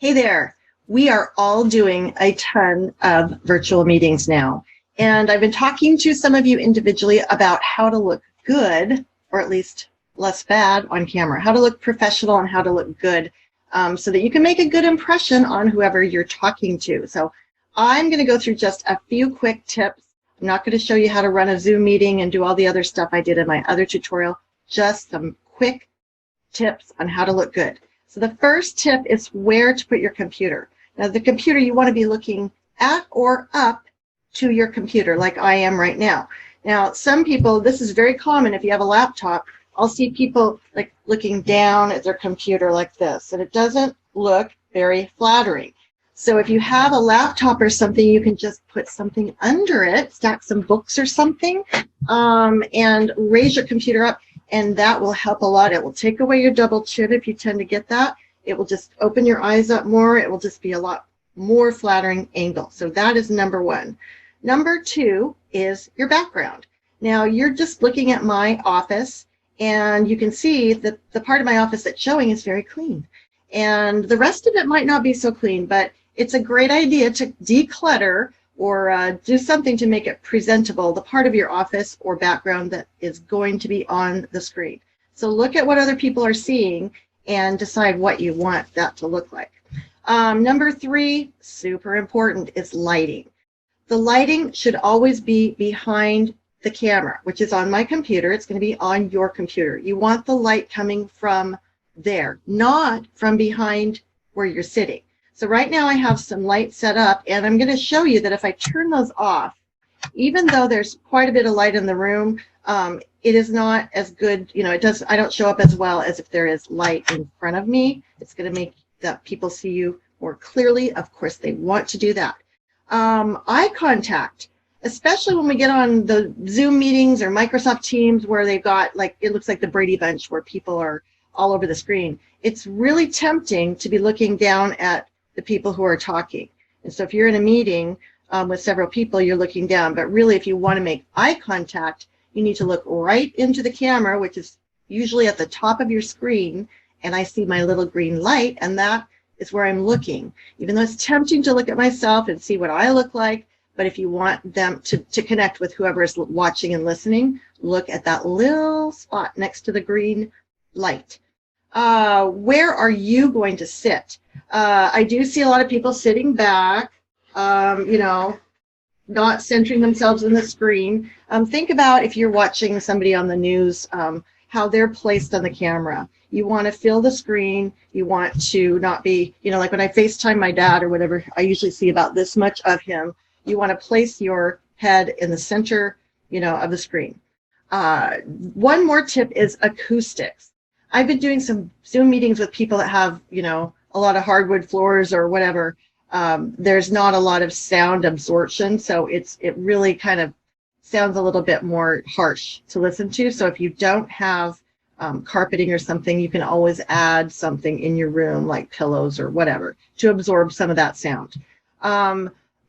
Hey there. We are all doing a ton of virtual meetings now. And I've been talking to some of you individually about how to look good, or at least less bad on camera, how to look professional and how to look good so that you can make a good impression on whoever you're talking to. So I'm going to go through just a few quick tips. I'm not going to show you how to run a Zoom meeting and do all the other stuff I did in my other tutorial, just some quick tips on how to look good. So the first tip is where to put your computer. Now the computer, you want to be looking at or up to your computer like I am right now. Now some people, this is very common if you have a laptop, I'll see people like looking down at their computer like this, and it doesn't look very flattering. So if you have a laptop or something, you can just put something under it, stack some books or something, and raise your computer up, and that will help a lot. It will take away your double chin if you tend to get that. It will just open your eyes up more. It will just be a lot more flattering angle. So that is number one. Number two is your background. Now you're just looking at my office, and you can see that the part of my office that's showing is very clean. And the rest of it might not be so clean, but it's a great idea to declutter or do something to make it presentable, the part of your office or background that is going to be on the screen. So look at what other people are seeing and decide what you want that to look like. Number three, super important, is lighting. The lighting should always be behind the camera, which is on my computer. It's going to be on your computer. You want the light coming from there, not from behind where you're sitting. So right now I have some lights set up, and I'm going to show you that if I turn those off, even though there's quite a bit of light in the room, it is not as good, I don't show up as well as if there is light in front of me. It's going to make that people see you more clearly. Of course, they want to do that. Eye contact, especially when we get on the Zoom meetings or Microsoft Teams where they've got, like, it looks like the Brady Bunch where people are all over the screen. It's really tempting to be looking down at the people who are talking. And so if you're in a meeting with several people, you're looking down. But really, if you want to make eye contact, you need to look right into the camera, which is usually at the top of your screen. And I see my little green light, and that is where I'm looking. Even though it's tempting to look at myself and see what I look like, but if you want them to connect with whoever is watching and listening, look at that little spot next to the green light. Where are you going to sit? I do see a lot of people sitting back, not centering themselves in the screen. Think about if you're watching somebody on the news, how they're placed on the camera. You want to fill the screen. You want to not be, like when I FaceTime my dad or whatever, I usually see about this much of him. You want to place your head in the center, of the screen. One more tip is acoustics. I've been doing some Zoom meetings with people that have, a lot of hardwood floors or whatever. There's not a lot of sound absorption, so it really kind of sounds a little bit more harsh to listen to. So if you don't have carpeting or something, you can always add something in your room, like pillows or whatever, to absorb some of that sound.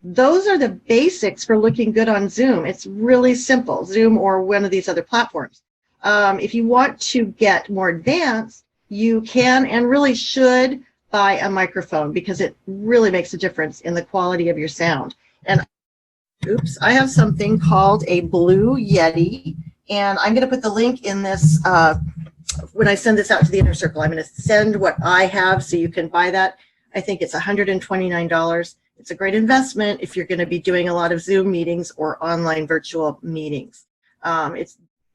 Those are the basics for looking good on Zoom. It's really simple, Zoom or one of these other platforms. If you want to get more advanced, you can and really should buy a microphone, because it really makes a difference in the quality of your sound. And oops, I have something called a Blue Yeti, and I'm going to put the link in this when I send this out to the inner circle. I'm going to send what I have so you can buy that. I think it's $129. It's a great investment if you're going to be doing a lot of Zoom meetings or online virtual meetings.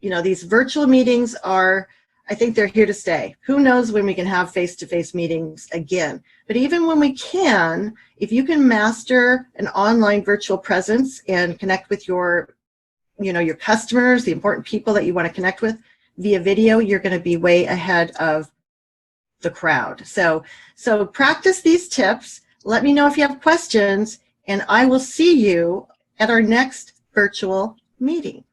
These virtual meetings are, I think they're here to stay. Who knows when we can have face-to-face meetings again? But even when we can, if you can master an online virtual presence and connect with your customers, the important people that you want to connect with via video, you're going to be way ahead of the crowd. So practice these tips. Let me know if you have questions, and I will see you at our next virtual meeting.